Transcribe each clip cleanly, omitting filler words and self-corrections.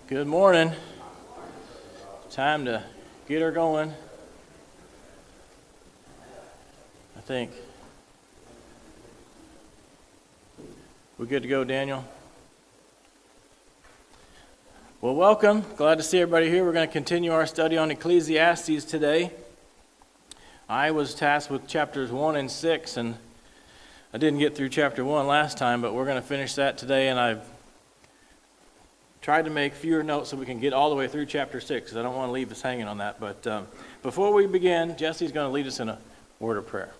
Good morning. Time to get her going. I think. We good to go, Daniel? Well, welcome. Glad to see everybody here. We're going to continue our study on Ecclesiastes today. I was tasked with chapters 1 and 6, and I didn't get through chapter 1 last time, but we're going to finish that today, and I've tried to make fewer notes so we can get all the way through chapter 6, because I don't want to leave us hanging on that. But before we begin, Jesse's going to lead us in a word of prayer.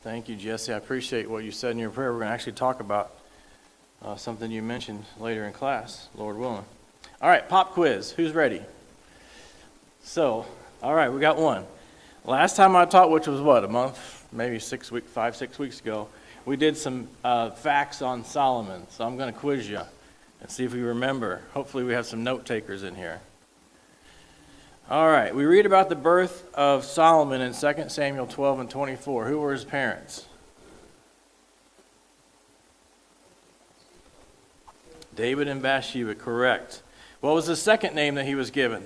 Thank you, Jesse. I appreciate what you said in your prayer. We're going to actually talk about something you mentioned later in class, Lord willing. All right, pop quiz. Who's ready? So, all right, we got one. Last time I taught, which was what, a month, maybe 6 weeks ago, we did some facts on Solomon. So I'm going to quiz you and see if we remember. Hopefully we have some note takers in here. All right, we read about the birth of Solomon in 2 Samuel 12 and 24. Who were his parents? David and Bathsheba, correct. What was the second name that he was given?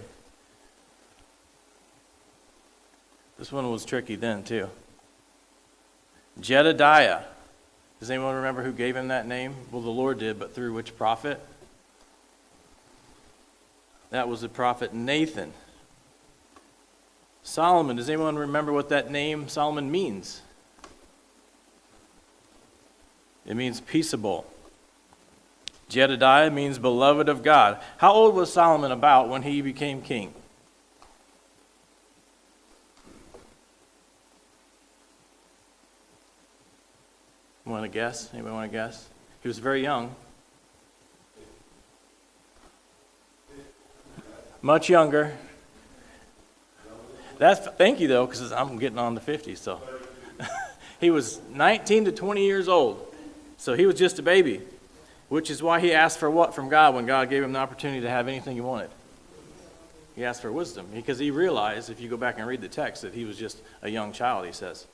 This one was tricky then, too. Jedediah. Does anyone remember who gave him that name? Well, the Lord did, but through which prophet? That was the prophet Nathan. Solomon, does anyone remember what that name Solomon means? It means peaceable. Jedediah means beloved of God. How old was Solomon about when he became king? Want to guess? Anybody want to guess? He was very young. Much younger. Thank you, though, because I'm getting on to 50, so. He was 19 to 20 years old, so he was just a baby, which is why he asked for what from God when God gave him the opportunity to have anything he wanted? He asked for wisdom, because he realized, if you go back and read the text, that he was just a young child, he says.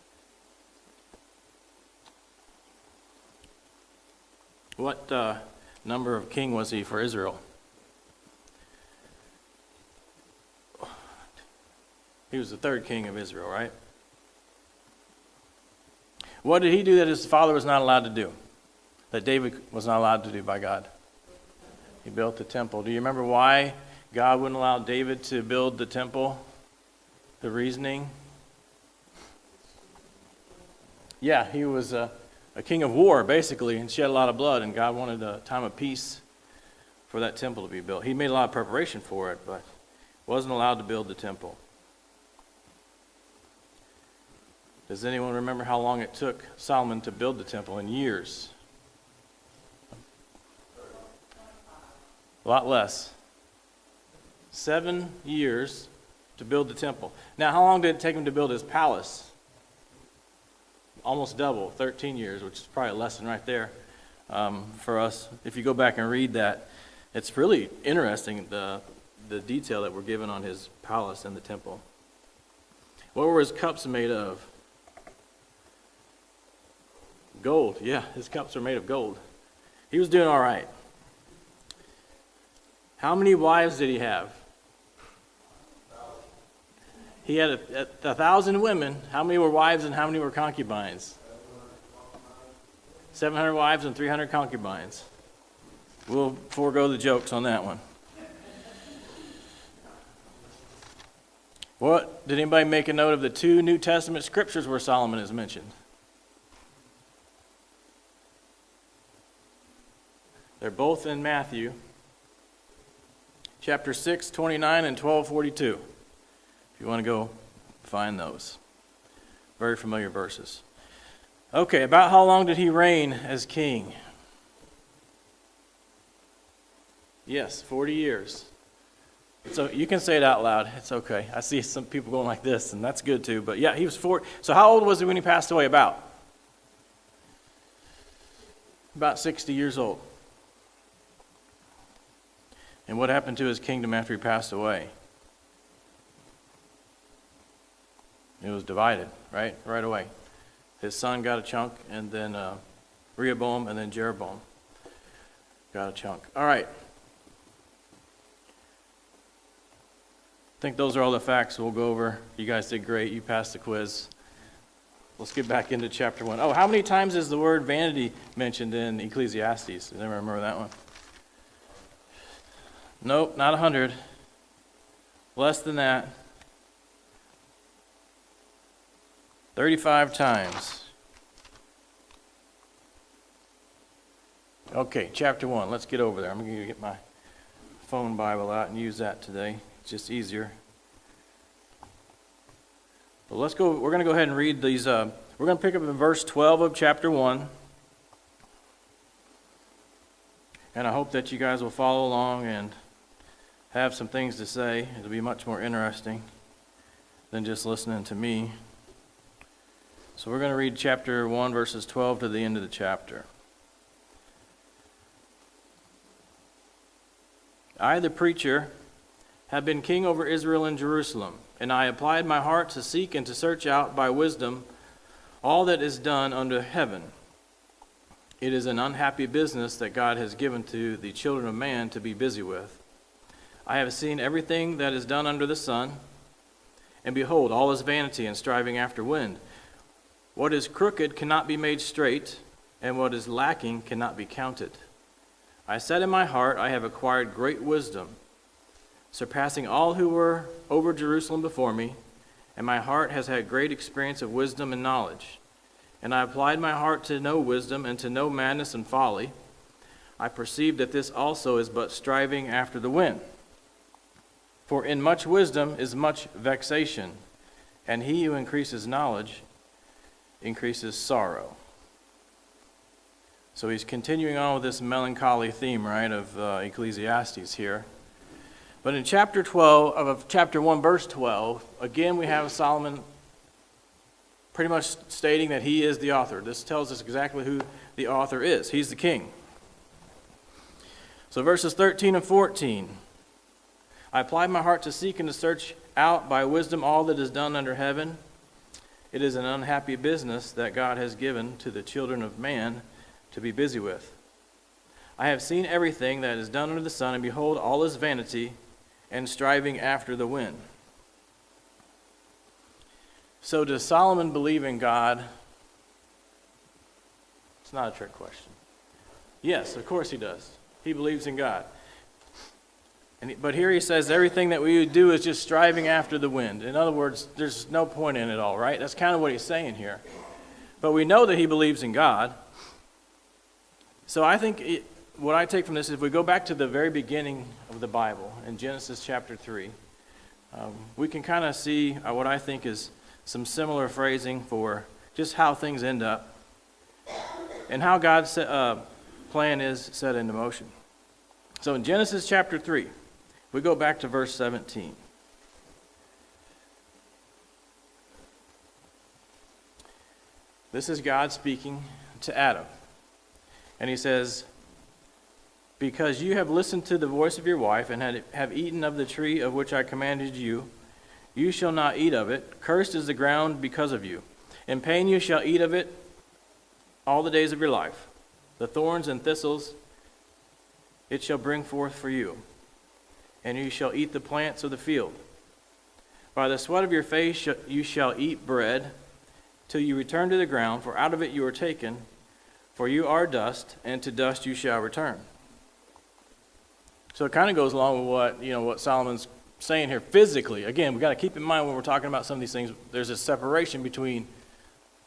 What number of king was he for Israel? He was the third king of Israel, right? What did he do that his father was not allowed to do? That David was not allowed to do by God? He built the temple. Do you remember why God wouldn't allow David to build the temple? The reasoning? Yeah, he was a king of war, basically, and shed a lot of blood, and God wanted a time of peace for that temple to be built. He made a lot of preparation for it, but wasn't allowed to build the temple. Does anyone remember how long it took Solomon to build the temple in years? A lot less. 7 years to build the temple. Now, how long did it take him to build his palace? Almost double, 13 years, which is probably a lesson right there for us. If you go back and read that, it's really interesting, the detail that we're given on his palace and the temple. What were his cups made of? Gold, yeah, his cups are made of gold. He was doing all right. How many wives did he have? He had 1,000 women. How many were wives and how many were concubines? 700 wives and 300 concubines. We'll forego the jokes on that one. What did anybody make a note of the 2 New Testament scriptures where Solomon is mentioned? They're both in Matthew, chapter 6, 29 and 12:42. If you want to go find those. Very familiar verses. Okay, about how long did he reign as king? Yes, 40 years. So you can say it out loud. It's okay. I see some people going like this, and that's good too. But yeah, he was 40. So how old was he when he passed away? About 60 years old. And what happened to his kingdom after he passed away? It was divided, right away. His son got a chunk, and then Rehoboam, and then Jeroboam got a chunk. All right. I think those are all the facts we'll go over. You guys did great. You passed the quiz. Let's get back into chapter 1. Oh, how many times is the word vanity mentioned in Ecclesiastes? Does anyone remember that one? Nope, not 100. Less than that. 35 times. Okay, chapter 1. Let's get over there. I'm going to get my phone Bible out and use that today. It's just easier. But let's go. We're going to go ahead and read these. We're going to pick up in verse 12 of chapter 1. And I hope that you guys will follow along and have some things to say. It'll be much more interesting than just listening to me. So we're going to read chapter 1, verses 12 to the end of the chapter. I, the preacher, have been king over Israel and Jerusalem, and I applied my heart to seek and to search out by wisdom all that is done under heaven. It is an unhappy business that God has given to the children of man to be busy with. I have seen everything that is done under the sun, and behold, all is vanity and striving after wind. What is crooked cannot be made straight, and what is lacking cannot be counted. I said in my heart, I have acquired great wisdom, surpassing all who were over Jerusalem before me, and my heart has had great experience of wisdom and knowledge. And I applied my heart to know wisdom and to know madness and folly. I perceived that this also is but striving after the wind. For in much wisdom is much vexation, and he who increases knowledge increases sorrow. So he's continuing on with this melancholy theme, right, of Ecclesiastes here. But in chapter 12, of chapter 1, verse 12, again we have Solomon pretty much stating that he is the author. This tells us exactly who the author is. He's the king. So verses 13 and 14. I applied my heart to seek and to search out by wisdom all that is done under heaven. It is an unhappy business that God has given to the children of man to be busy with. I have seen everything that is done under the sun, and behold, all is vanity and striving after the wind. So does Solomon believe in God? It's not a trick question. Yes, of course he does. He believes in God. But here he says everything that we do is just striving after the wind. In other words, there's no point in it all, right? That's kind of what he's saying here. But we know that he believes in God. So I think what I take from this is if we go back to the very beginning of the Bible, in Genesis chapter 3, we can kind of see what I think is some similar phrasing for just how things end up and how God's plan is set into motion. So in Genesis chapter 3, we go back to verse 17. This is God speaking to Adam. And he says, because you have listened to the voice of your wife and have eaten of the tree of which I commanded you, you shall not eat of it. Cursed is the ground because of you. In pain you shall eat of it all the days of your life. The thorns and thistles it shall bring forth for you, and you shall eat the plants of the field. By the sweat of your face you shall eat bread till you return to the ground, for out of it you are taken, for you are dust, and to dust you shall return. So it kind of goes along with what Solomon's saying here physically. Again, we've got to keep in mind when we're talking about some of these things, there's a separation between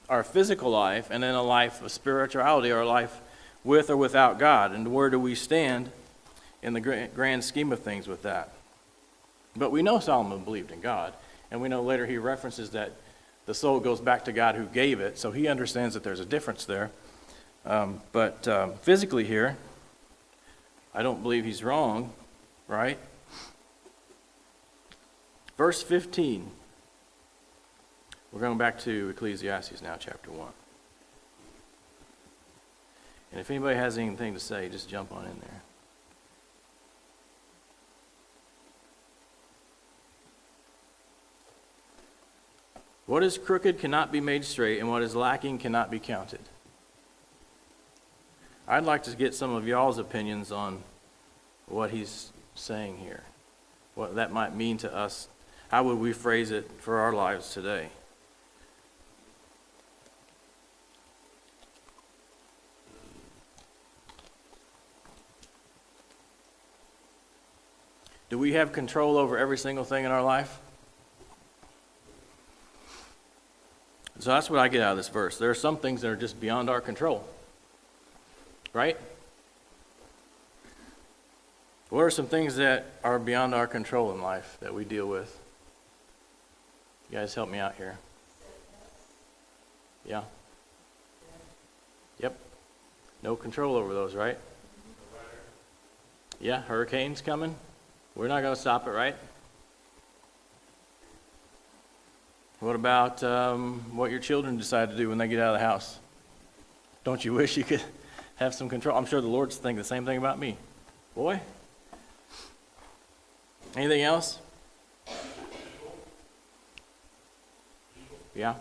our physical life and then a life of spirituality, or a life with or without God. And where do we stand in the grand scheme of things with that? But we know Solomon believed in God, and we know later he references that the soul goes back to God who gave it, so he understands that there's a difference there. But physically here, I don't believe he's wrong, right? Verse 15. We're going back to Ecclesiastes now, chapter 1. And if anybody has anything to say, just jump on in there. What is crooked cannot be made straight, and what is lacking cannot be counted. I'd like to get some of y'all's opinions on what he's saying here, what that might mean to us. How would we phrase it for our lives today? Do we have control over every single thing in our life? So that's what I get out of this verse. There are some things that are just beyond our control. Right? What are some things that are beyond our control in life that we deal with? You guys help me out here. Yeah? Yep. No control over those, right? Yeah, hurricanes coming. We're not going to stop it, right? What about what your children decide to do when they get out of the house? Don't you wish you could have some control? I'm sure the Lord's thinking the same thing about me. Boy. Anything else? Yeah.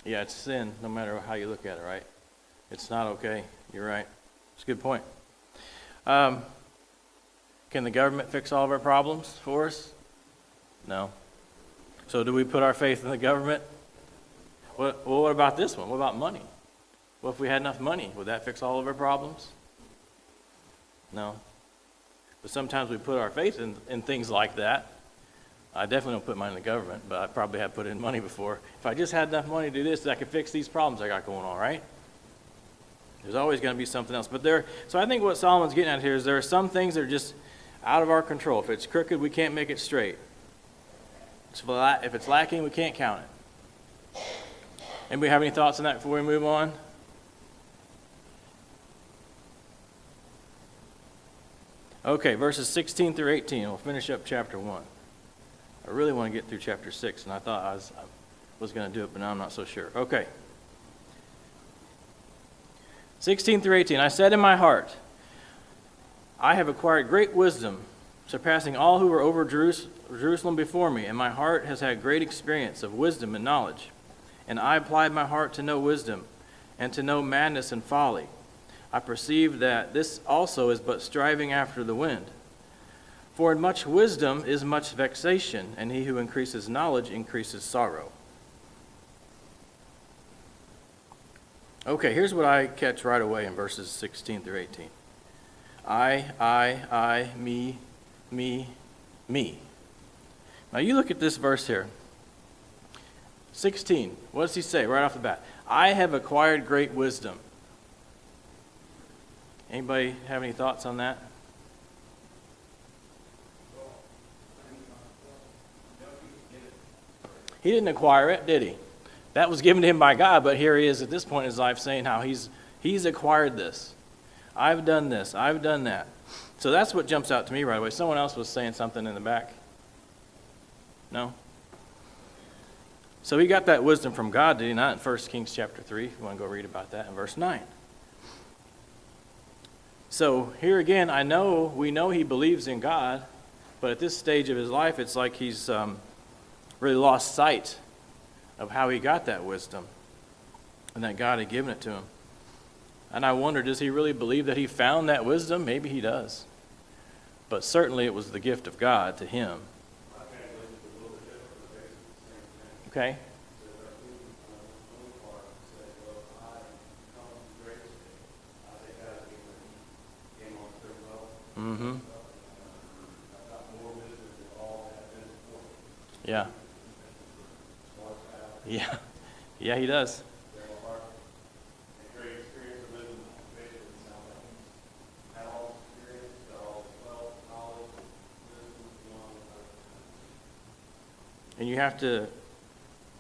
Yeah, it's sin, no matter how you look at it, right? It's not okay. You're right. It's a good point. Can the government fix all of our problems for us? No. So do we put our faith in the government? Well, what about this one? What about money? Well, if we had enough money, would that fix all of our problems? No. But sometimes we put our faith in things like that. I definitely don't put mine in the government, but I probably have put in money before. If I just had enough money to do this, I could fix these problems I got going on, right? There's always going to be something else. So I think what Solomon's getting at here is there are some things that are just out of our control. If it's crooked, we can't make it straight. If it's lacking, we can't count it. Anybody have any thoughts on that before we move on? Okay, verses 16 through 18. We'll finish up chapter 1. I really want to get through chapter 6, and I thought I was going to do it, but now I'm not so sure. Okay. 16 through 18. I said in my heart, I have acquired great wisdom, surpassing all who were over Jerusalem before me, and my heart has had great experience of wisdom and knowledge. And I applied my heart to know wisdom, and to know madness and folly. I perceived that this also is but striving after the wind. For in much wisdom is much vexation, and he who increases knowledge increases sorrow. Okay, here's what I catch right away in verses 16 through 18. I, me. Now you look at this verse here. 16, what does he say right off the bat? I have acquired great wisdom. Anybody have any thoughts on that? He didn't acquire it, did he? That was given to him by God, but here he is at this point in his life saying how he's acquired this. I've done this. I've done that. So that's what jumps out to me right away. Someone else was saying something in the back. No? So he got that wisdom from God, did he not? In 1 Kings chapter 3, if you want to go read about that in verse 9. So here again, we know he believes in God, but at this stage of his life, it's like he's really lost sight of how he got that wisdom and that God had given it to him. And I wonder, does he really believe that he found that wisdom? Maybe he does. But certainly it was the gift of God to him. Okay? Mm-hmm. Yeah. Yeah. Yeah, he does. And you have to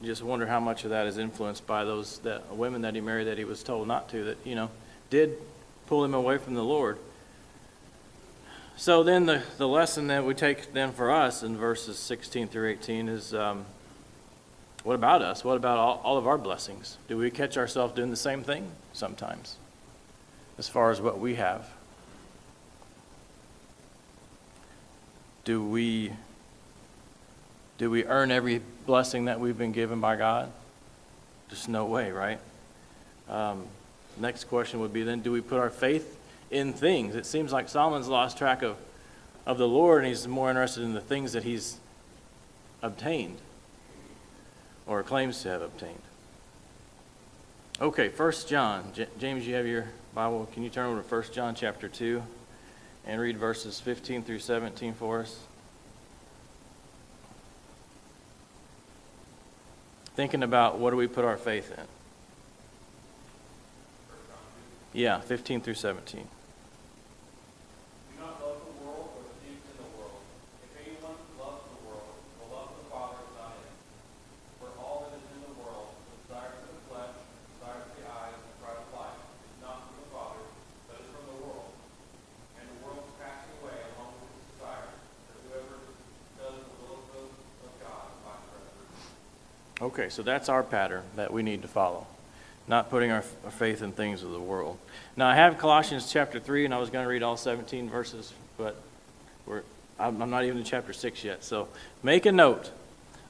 just wonder how much of that is influenced by those women that he married that he was told not to, that, did pull him away from the Lord. So then the lesson that we take then for us in verses 16 through 18 is, what about us? What about all of our blessings? Do we catch ourselves doing the same thing sometimes as far as what we have? Do we earn every blessing that we've been given by God? Just no way, right? Next question would be then, do we put our faith in things? It seems like Solomon's lost track of the Lord, and he's more interested in the things that he's obtained or claims to have obtained. Okay, 1 John. James, you have your Bible. Can you turn over to 1 John chapter 2 and read verses 15 through 17 for us? Thinking about what do we put our faith in? Yeah, 15 through 17. Do not love the world or the things in the world. If anyone loves the world, the love of the Father is not in him. For all that is in the world, the desires of the flesh, the desires of the eyes, and the pride of life, is not from the Father, but is from the world. And the world is passing away along with its desires, but whoever does the will of God abides forever. Okay, so that's our pattern that we need to follow. Not putting our faith in things of the world. Now, I have Colossians chapter 3, and I was going to read all 17 verses, but I'm not even in chapter 6 yet. So make a note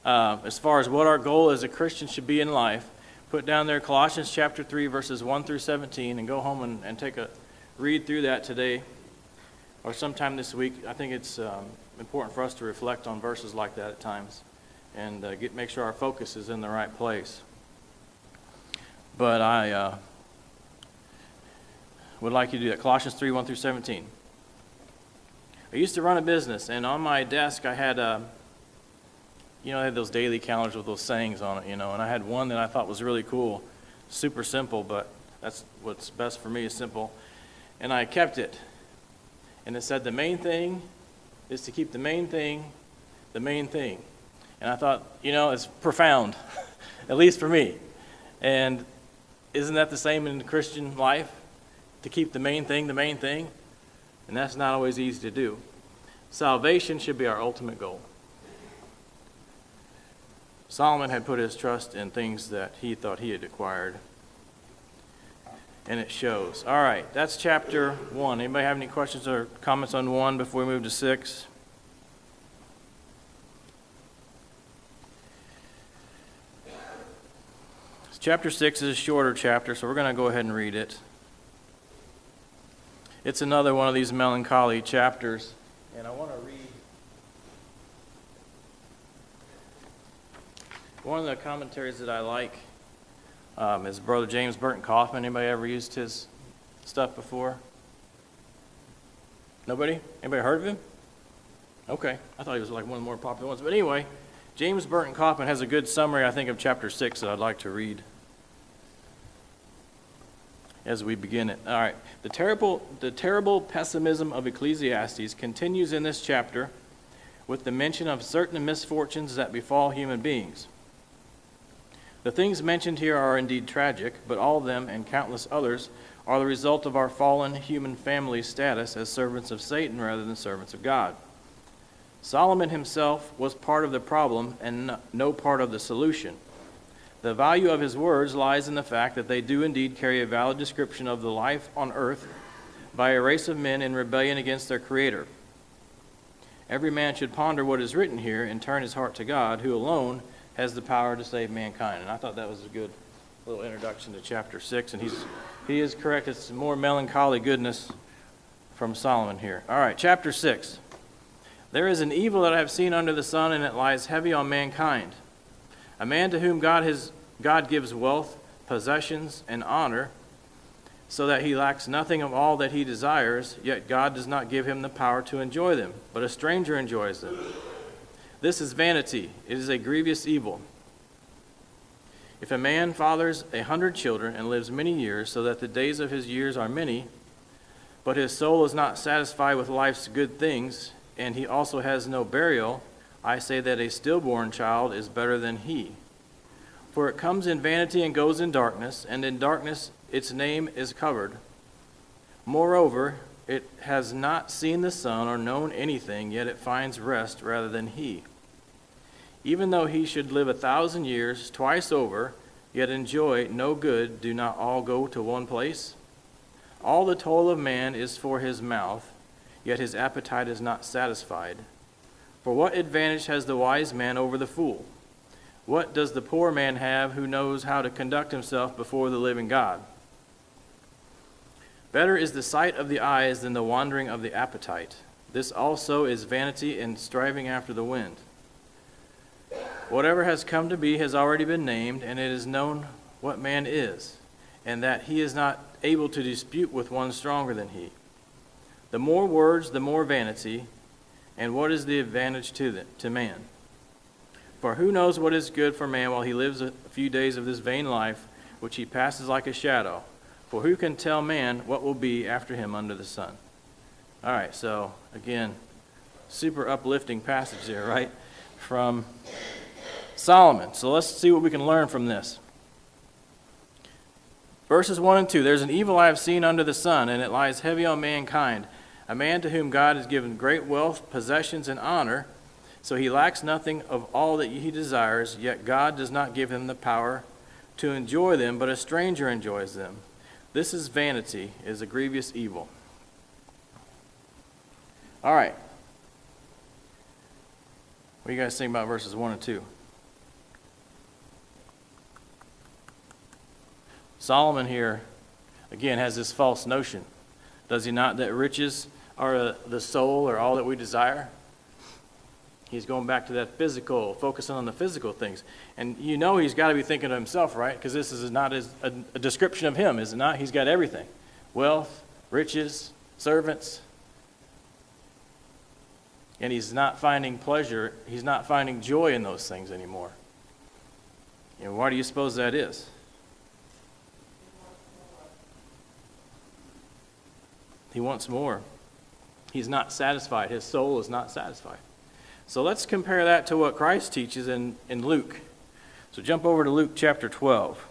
as far as what our goal as a Christian should be in life. Put down there Colossians chapter 3, verses 1 through 17, and go home and take a read through that today or sometime this week. I think it's important for us to reflect on verses like that at times and make sure our focus is in the right place. But I would like you to do that. Colossians 3, 1 through 17. I used to run a business, and on my desk I had, I had those daily calendars with those sayings on it, and I had one that I thought was really cool, super simple, but that's what's best for me is simple. And I kept it. And it said the main thing is to keep the main thing the main thing. And I thought, it's profound, at least for me. And isn't that the same in the Christian life? To keep the main thing? And that's not always easy to do. Salvation should be our ultimate goal. Solomon had put his trust in things that he thought he had acquired. And it shows. All right, that's chapter 1. Anybody have any questions or comments on 1 before we move to 6? Chapter 6 is a shorter chapter, so we're going to go ahead and read it. It's another one of these melancholy chapters, and I want to read one of the commentaries that I like is Brother James Burton Kaufman. Anybody ever used his stuff before? Nobody? Anybody heard of him? Okay, I thought he was like one of the more popular ones, but anyway, James Burton Kaufman has a good summary, I think, of chapter 6 that I'd like to read as we begin it. All right. The terrible pessimism of Ecclesiastes continues in this chapter with the mention of certain misfortunes that befall human beings. The things mentioned here are indeed tragic, but all of them and countless others are the result of our fallen human family status as servants of Satan rather than servants of God. Solomon himself was part of the problem and no part of the solution. The value of his words lies in the fact that they do indeed carry a valid description of the life on earth, by a race of men in rebellion against their Creator. Every man should ponder what is written here and turn his heart to God, who alone has the power to save mankind. And I thought that was a good little introduction to chapter 6, and he is correct. It's more melancholy goodness from Solomon here. All right, chapter 6. There is an evil that I have seen under the sun, and it lies heavy on mankind. A man to whom God gives wealth, possessions, and honor, so that he lacks nothing of all that he desires, yet God does not give him the power to enjoy them, but a stranger enjoys them. This is vanity. It is a grievous evil. If a man fathers 100 children and lives many years, so that the days of his years are many, but his soul is not satisfied with life's good things, and he also has no burial, I say that a stillborn child is better than he. For it comes in vanity and goes in darkness, and in darkness its name is covered. Moreover, it has not seen the sun or known anything, yet it finds rest rather than he. Even though he should live 1,000 years twice over, yet enjoy no good, do not all go to one place? All the toil of man is for his mouth, yet his appetite is not satisfied. For what advantage has the wise man over the fool? What does the poor man have who knows how to conduct himself before the living God? Better is the sight of the eyes than the wandering of the appetite. This also is vanity and striving after the wind. Whatever has come to be has already been named, and it is known what man is, and that he is not able to dispute with one stronger than he. The more words, the more vanity, and what is the advantage to man? For who knows what is good for man while he lives a few days of this vain life, which he passes like a shadow? For who can tell man what will be after him under the sun? All right, so again, super uplifting passage there, right? From Solomon. So let's see what we can learn from this. Verses 1 and 2. There's an evil I have seen under the sun, and it lies heavy on mankind. A man to whom God has given great wealth, possessions, and honor, so he lacks nothing of all that he desires, yet God does not give him the power to enjoy them, but a stranger enjoys them. This is vanity, is a grievous evil. All right. What do you guys think about verses 1 and 2? Solomon here, again, has this false notion, does he not, that riches are the soul or all that we desire? He's going back to that physical, focusing on the physical things. And you know he's got to be thinking of himself, right? Because this is not a description of him, is it not? He's got everything. Wealth, riches, servants. And he's not finding pleasure, he's not finding joy in those things anymore. And why do you suppose that is? He wants more. He's not satisfied. His soul is not satisfied. So let's compare that to what Christ teaches in Luke. So jump over to Luke chapter 12.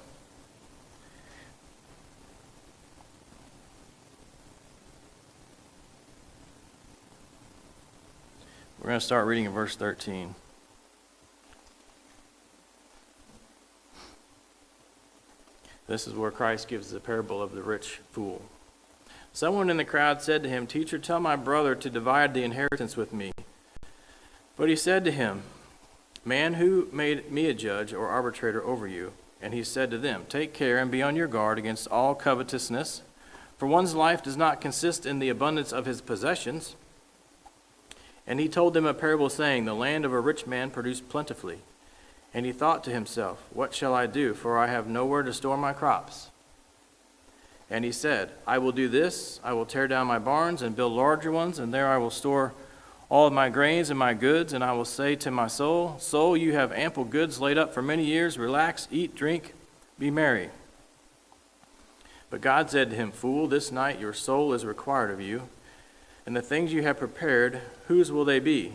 We're going to start reading in verse 13. This is where Christ gives the parable of the rich fool. Someone in the crowd said to him, "Teacher, tell my brother to divide the inheritance with me." But he said to him, "Man, who made me a judge or arbitrator over you?" And he said to them, "Take care and be on your guard against all covetousness, for one's life does not consist in the abundance of his possessions." And he told them a parable, saying, "The land of a rich man produced plentifully. And he thought to himself, 'What shall I do? For I have nowhere to store my crops.' And he said, 'I will do this. I will tear down my barns and build larger ones, and there I will store all of my grains and my goods. And I will say to my soul, Soul, you have ample goods laid up for many years. Relax, eat, drink, be merry.' But God said to him, 'Fool, this night your soul is required of you, and the things you have prepared, whose will they be?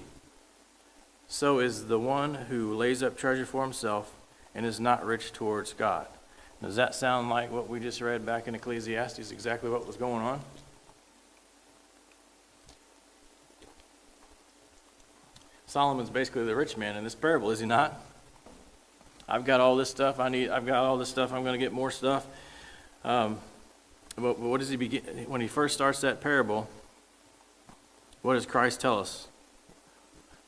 So is the one who lays up treasure for himself and is not rich towards God.'" Does that sound like what we just read back in Ecclesiastes, exactly what was going on? Solomon's basically the rich man in this parable, is he not? I've got all this stuff I've got all this stuff, I'm going to get more stuff. But what does he begin when he first starts that parable? What does Christ tell us?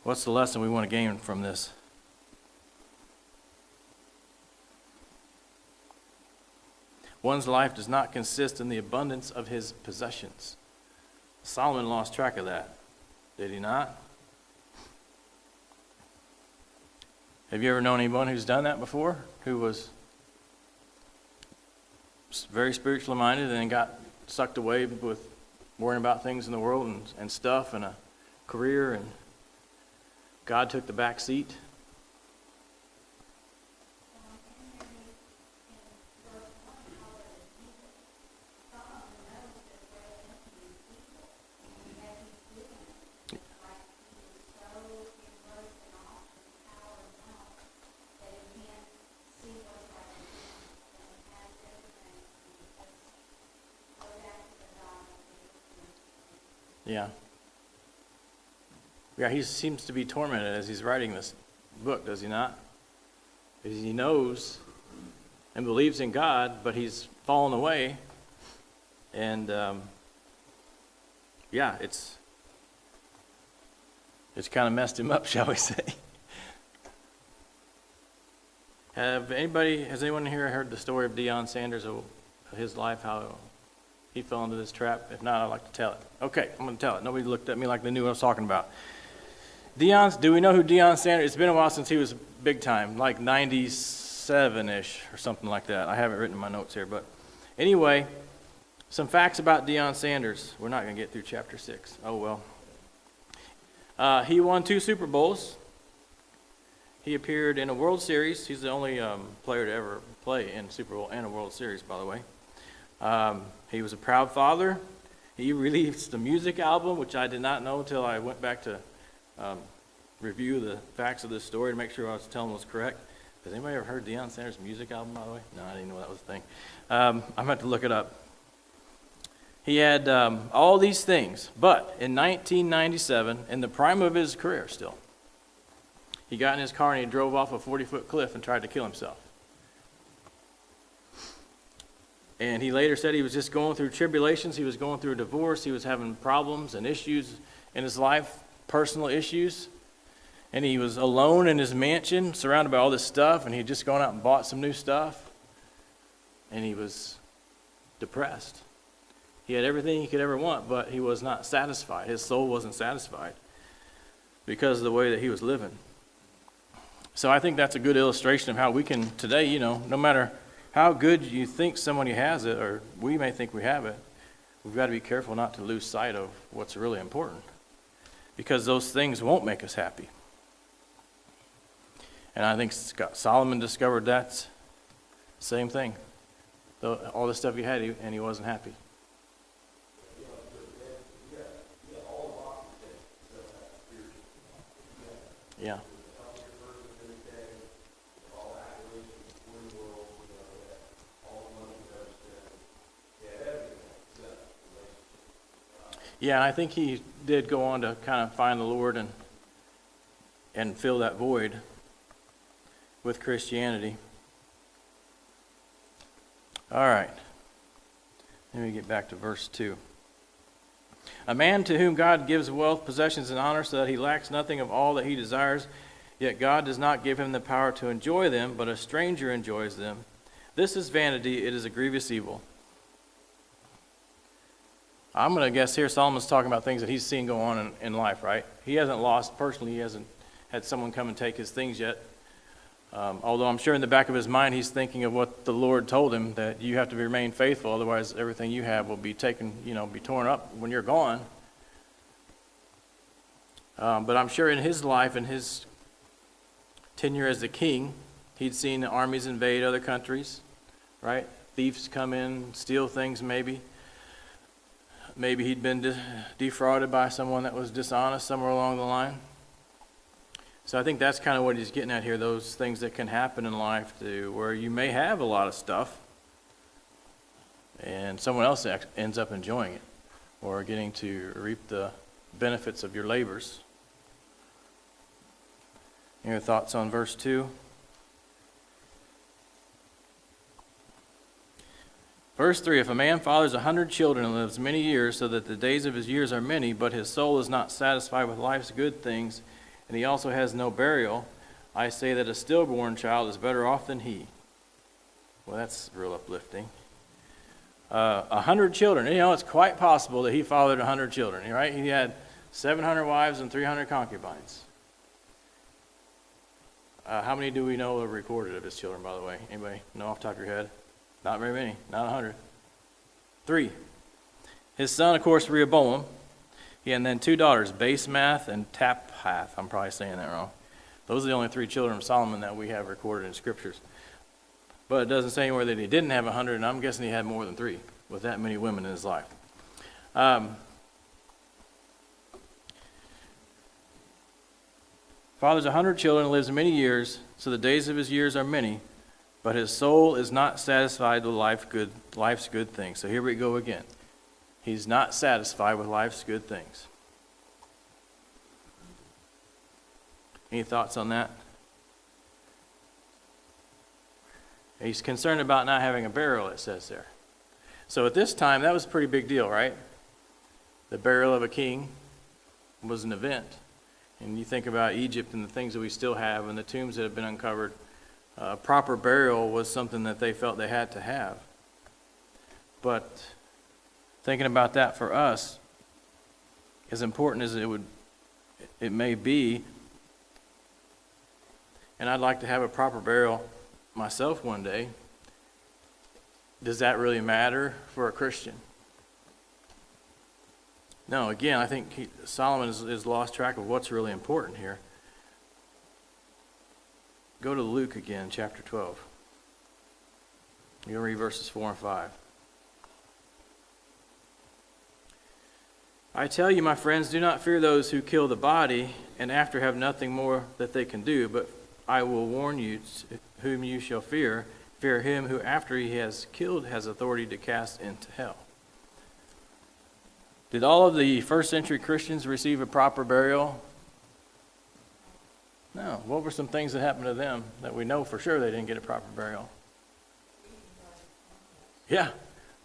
What's the lesson we want to gain from this? One's life does not consist in the abundance of his possessions. Solomon lost track of that, did he not? Have you ever known anyone who's done that before? Who was very spiritually minded and then got sucked away with worrying about things in the world and stuff and a career, and God took the back seat? Yeah. Yeah, he seems to be tormented as he's writing this book, does he not? Because he knows and believes in God, but he's fallen away. And, yeah, it's kind of messed him up, shall we say. Has anyone here heard the story of Deion Sanders, of his life, how he fell into this trap? If not, I'd like to tell it. Okay, I'm going to tell it. Nobody looked at me like they knew what I was talking about. Do we know who Deion Sanders? It's been a while since he was big time, like 97-ish or something like that. I haven't written in my notes here, but anyway, some facts about Deion Sanders. We're not going to get through chapter 6. Oh, well. He won 2 Super Bowls. He appeared in a World Series. He's the only player to ever play in Super Bowl and a World Series, by the way. He was a proud father. He released a music album, which I did not know until I went back to review the facts of this story to make sure I was telling was correct. Has anybody ever heard Deion Sanders' music album, by the way? No, I didn't know that was a thing. I'm going to have to look it up. He had all these things, but in 1997, in the prime of his career still, he got in his car and he drove off a 40-foot cliff and tried to kill himself. And he later said he was just going through tribulations. He was going through a divorce. He was having problems and issues in his life, personal issues. And he was alone in his mansion, surrounded by all this stuff, and he had just gone out and bought some new stuff. And he was depressed. He had everything he could ever want, but he was not satisfied. His soul wasn't satisfied because of the way that he was living. So I think that's a good illustration of how we can today, no matter how good you think somebody has it, or we may think we have it, we've got to be careful not to lose sight of what's really important, because those things won't make us happy. And I think Solomon discovered that same thing. All the stuff he had, and he wasn't happy. Yeah. Yeah, and I think he did go on to kind of find the Lord and fill that void with Christianity. All right. Let me get back to verse 2. A man to whom God gives wealth, possessions, and honor, so that he lacks nothing of all that he desires, yet God does not give him the power to enjoy them, but a stranger enjoys them. This is vanity, it is a grievous evil. I'm going to guess here Solomon's talking about things that he's seen go on in life, right? He hasn't lost, personally, he hasn't had someone come and take his things yet. Although I'm sure in the back of his mind he's thinking of what the Lord told him, that you have to remain faithful, otherwise everything you have will be taken, be torn up when you're gone. But I'm sure in his life, in his tenure as the king, he'd seen the armies invade other countries, right? Thieves come in, steal things maybe. Maybe he'd been defrauded by someone that was dishonest somewhere along the line. So I think that's kind of what he's getting at here, those things that can happen in life where you may have a lot of stuff and someone else ends up enjoying it or getting to reap the benefits of your labors. Your thoughts on verse 2? Verse 3, if a man fathers 100 children and lives many years, so that the days of his years are many, but his soul is not satisfied with life's good things, and he also has no burial, I say that a stillborn child is better off than he. Well, that's real uplifting. 100 children. You know, it's quite possible that he fathered 100 children, right? He had 700 wives and 300 concubines. How many do we know are recorded of his children, by the way? Anybody know off the top of your head? Not very many. Not 100. 3. His son, of course, Rehoboam. And then 2 daughters, Basemath and Taphath. I'm probably saying that wrong. Those are the only 3 children of Solomon that we have recorded in Scriptures. But it doesn't say anywhere that he didn't have 100, and I'm guessing he had more than 3 with that many women in his life. Fathers 100 children, lives many years, so the days of his years are many, but his soul is not satisfied with life's good things. So here we go again. He's not satisfied with life's good things. Any thoughts on that? He's concerned about not having a burial, it says there. So at this time, that was a pretty big deal, right? The burial of a king was an event. And you think about Egypt and the things that we still have and the tombs that have been uncovered, proper burial was something that they felt they had to have. But thinking about that for us, as important as it may be, and I'd like to have a proper burial myself one day, does that really matter for a Christian? No, again, I think Solomon has lost track of what's really important here. Go to Luke again, chapter 12. You'll read verses 4 and 5. I tell you, my friends, do not fear those who kill the body and after have nothing more that they can do, but I will warn you whom you shall fear. Fear him who after he has killed has authority to cast into hell. Did all of the first century Christians receive a proper burial? No. What were some things that happened to them that we know for sure they didn't get a proper burial? Yeah,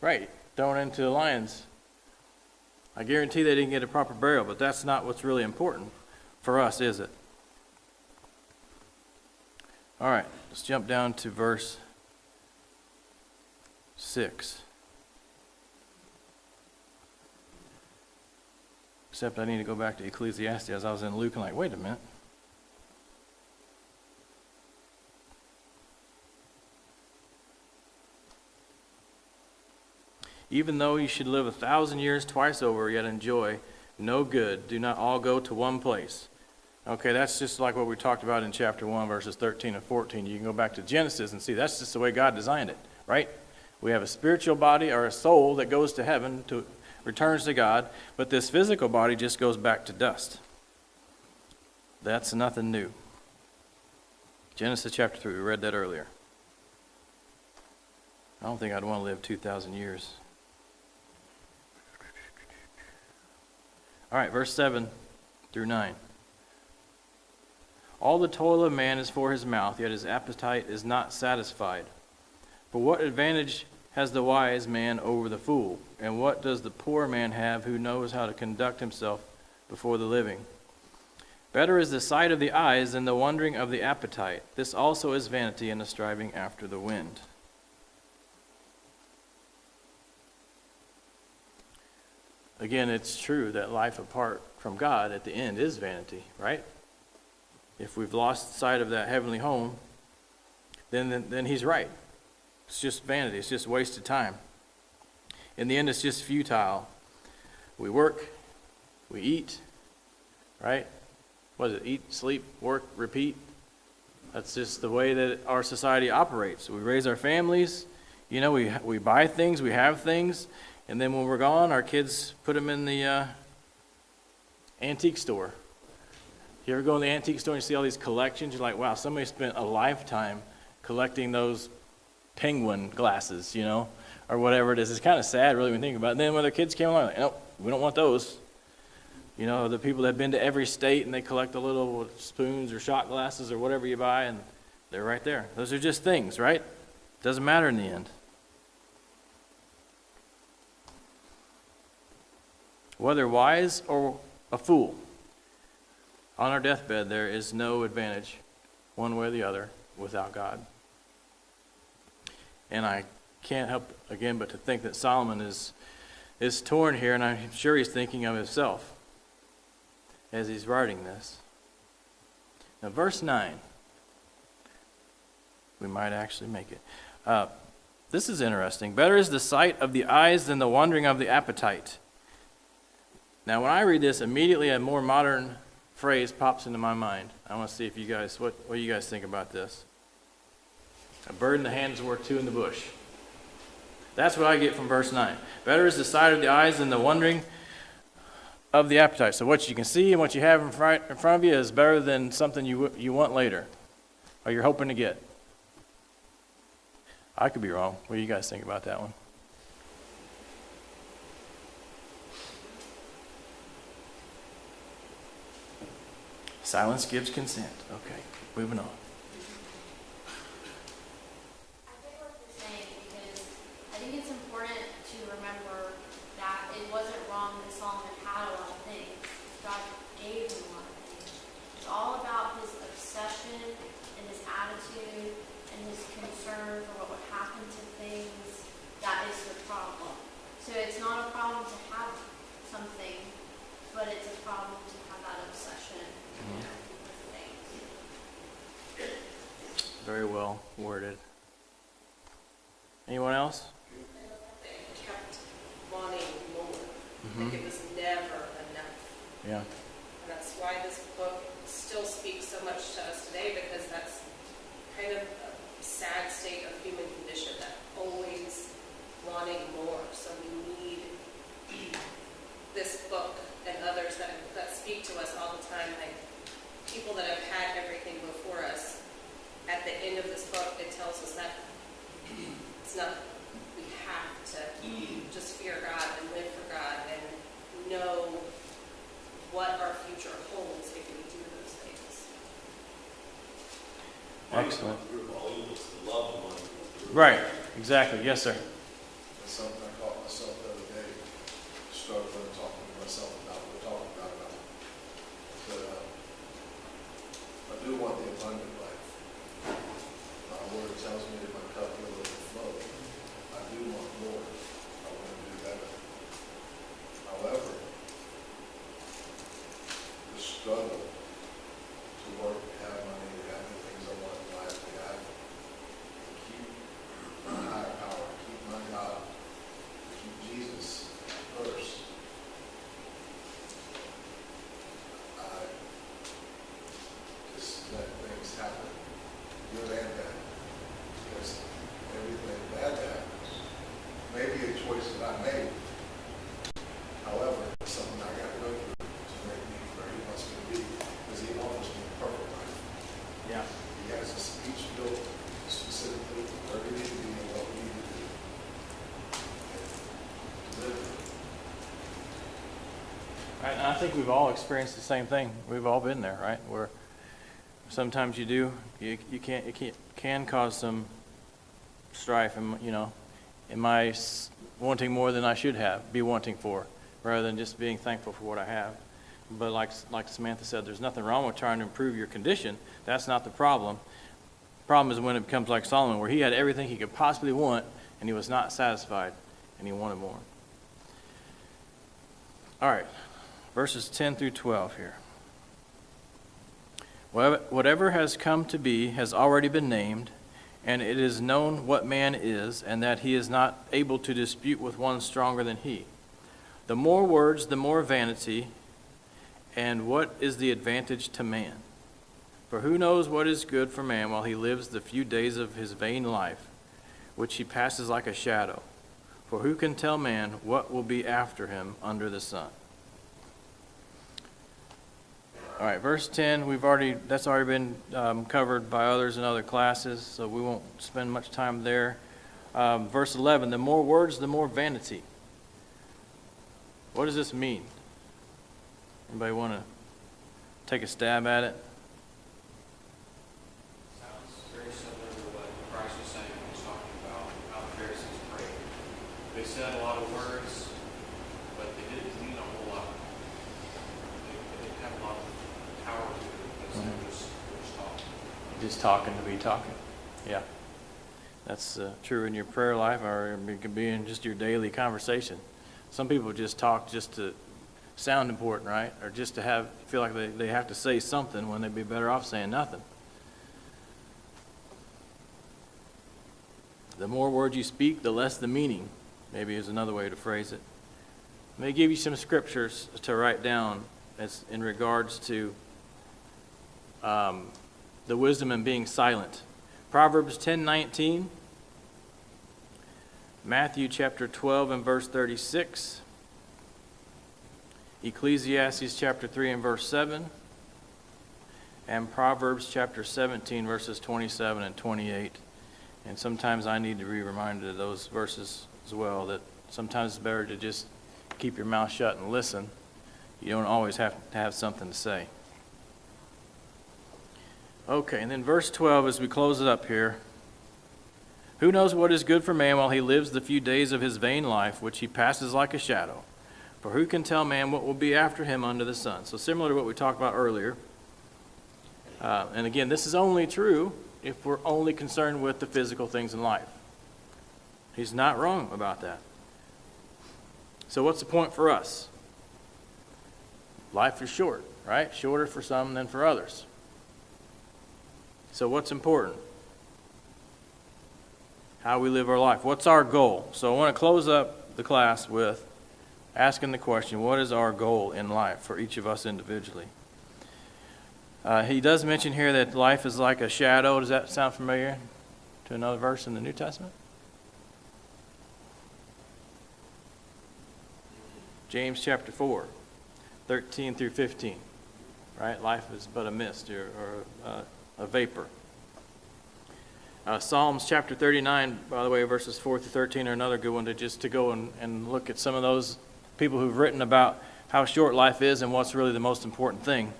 right. Thrown into the lions. I guarantee they didn't get a proper burial, but that's not what's really important for us, is it? All right, let's jump down to verse 6. Except I need to go back to Ecclesiastes. I was in Luke and wait a minute. Even though you should live 1,000 years twice over, yet enjoy no good, do not all go to one place. Okay, that's just like what we talked about in chapter 1, verses 13 and 14. You can go back to Genesis and see that's just the way God designed it, right? We have a spiritual body or a soul that goes to heaven, returns to God, but this physical body just goes back to dust. That's nothing new. Genesis chapter 3, we read that earlier. I don't think I'd want to live 2,000 years. All right, verse 7 through 9. All the toil of man is for his mouth, yet his appetite is not satisfied. For what advantage has the wise man over the fool? And what does the poor man have who knows how to conduct himself before the living? Better is the sight of the eyes than the wandering of the appetite. This also is vanity and a striving after the wind. Again, it's true that life apart from God at the end is vanity, right? If we've lost sight of that heavenly home, then he's right. It's just vanity. It's just wasted time. In the end, it's just futile. We work, we eat, right? What is it? Eat, sleep, work, repeat. That's just the way that our society operates. We raise our families. You know, we buy things, we have things, and then when we're gone, our kids put them in the antique store. You ever go in the antique store and you see all these collections? You're like, wow, somebody spent a lifetime collecting those penguin glasses, you know, or whatever it is. It's kind of sad, really, when you think about it. And then when their kids came along, like, nope, we don't want those. You know, the people that have been to every state and they collect the little spoons or shot glasses or whatever you buy, and they're right there. Those are just things, right? Doesn't matter in the end. whether wise or a fool. On our deathbed, there is no advantage, one way or the other, without God. And I can't help, again, but to think that Solomon is torn here, and I'm sure he's thinking of himself as he's writing this. Now, verse 9. We might actually make it. This is interesting. Better is the sight of the eyes than the wandering of the appetite. Now, when I read this, immediately a more modern phrase pops into my mind. I want to see if you guys, what you guys think about this. A bird in the hand is worth two in the bush. That's what I get from verse 9. Better is the sight of the eyes than the wandering of the appetite. So what you can see and what you have in front of you is better than something you want later, or you're hoping to get. I could be wrong. What do you guys think about that one? Silence gives consent. Okay, moving on. I get what you're saying because I think it's important to remember that it wasn't wrong that Solomon had a lot of things. God gave him a lot of things. It's all about his obsession and his attitude and his concern for what would happen to things. That is the problem. So it's not a problem to have something, but it's a problem to have that obsession with things. Very well worded. Anyone else? They kept wanting more. Like it was never enough. Yeah. And that's why this book still speaks so much to us today, because that's kind of a sad state of human condition, that always wanting more. So we need this book and others that speak to us all the time, like people that have had everything before us. At the end of this book, it tells us that it's not, we have to just fear God and live for God and know what our future holds if we do those things. Excellent. The loved one. Right. Exactly. Yes, sir. That's something I caught myself the other day, struggling talking to myself about what we're talking about. But I do want the abundant life. My word tells me that my cup will overflow. I do want more. I want to do better. However, the struggle to work, have money, have the things I want in life, to have, to keep my higher power, keep my God, to keep Jesus first. I just let things happen, good and bad. Because everything bad that happens may be a choice that I made. However, it's something I got to go through to make me where he wants me to be. Because he offers me a perfect life. Yeah. He has a speech built specifically where we need to be and what we need to do. And to live it. Right, and I think we've all experienced the same thing. We've all been there, right? Where sometimes you do, it can cause some strife, and am I wanting more than I should have, be wanting for, rather than just being thankful for what I have. But like Samantha said, there's nothing wrong with trying to improve your condition. That's not the problem. The problem is when it becomes like Solomon, where he had everything he could possibly want, and he was not satisfied, and he wanted more. All right, verses 10 through 12 here. Whatever has come to be has already been named, and it is known what man is, and that he is not able to dispute with one stronger than he. The more words, the more vanity, and what is the advantage to man? For who knows what is good for man while he lives the few days of his vain life, which he passes like a shadow? For who can tell man what will be after him under the sun? All right, verse 10, that's already been covered by others in other classes, so we won't spend much time there. Verse 11, the more words, the more vanity. What does this mean? Anybody want to take a stab at it? Sounds very similar to what Christ was saying when he was talking about how the Pharisees prayed. They said a lot of words, but they didn't mean a whole lot just talking to be talking. Yeah. That's true in your prayer life, or it could be in just your daily conversation. Some people just talk just to sound important, right? Or just to feel like they have to say something when they'd be better off saying nothing. The more words you speak, the less the meaning, maybe is another way to phrase it. Let me give you some scriptures to write down as in regards to the wisdom in being silent. Proverbs 10:19, Matthew chapter 12 and verse 36, Ecclesiastes chapter 3 and verse 7, and Proverbs chapter 17 verses 27 and 28. And sometimes I need to be reminded of those verses as well, that sometimes it's better to just keep your mouth shut and listen. You don't always have to have something to say. Okay, and then verse 12 as we close it up here. Who knows what is good for man while he lives the few days of his vain life, which he passes like a shadow? For who can tell man what will be after him under the sun? So similar to what we talked about earlier. And again, this is only true if we're only concerned with the physical things in life. He's not wrong about that. So what's the point for us? Life is short, right? Shorter for some than for others. So what's important? How we live our life. What's our goal? So I want to close up the class with asking the question, what is our goal in life for each of us individually? He does mention here that life is like a shadow. Does that sound familiar to another verse in the New Testament? James chapter 4, 13 through 15. Right? Life is but a mist or a vapor. Psalms chapter 39, by the way, verses 4 through 13 are another good one to go and look at some of those people who've written about how short life is and what's really the most important thing.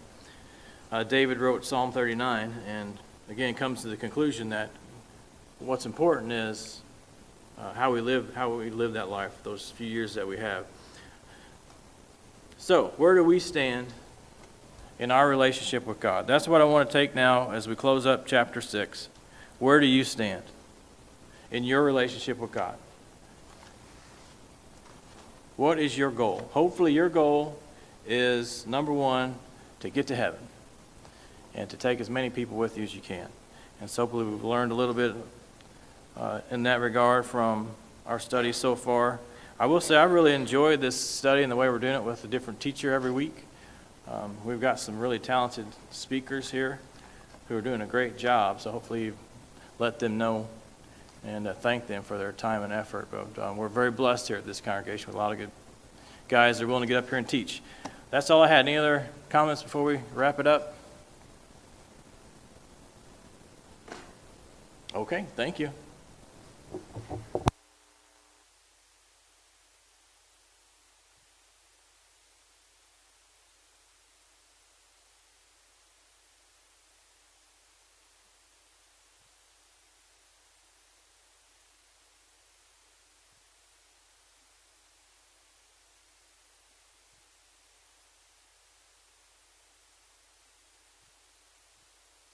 David wrote Psalm 39 and again comes to the conclusion that what's important is how we live that life, those few years that we have. So, where do we stand in our relationship with God? That's what I want to take now as we close up chapter 6. Where do you stand in your relationship with God? What is your goal? Hopefully your goal is, number one, to get to heaven and to take as many people with you as you can. And so hopefully we've learned a little bit in that regard from our study so far. I will say I really enjoyed this study and the way we're doing it with a different teacher every week. We've got some really talented speakers here who are doing a great job, so hopefully you let them know and thank them for their time and effort. But we're very blessed here at this congregation with a lot of good guys that are willing to get up here and teach. That's all I had. Any other comments before we wrap it up? Okay, thank you.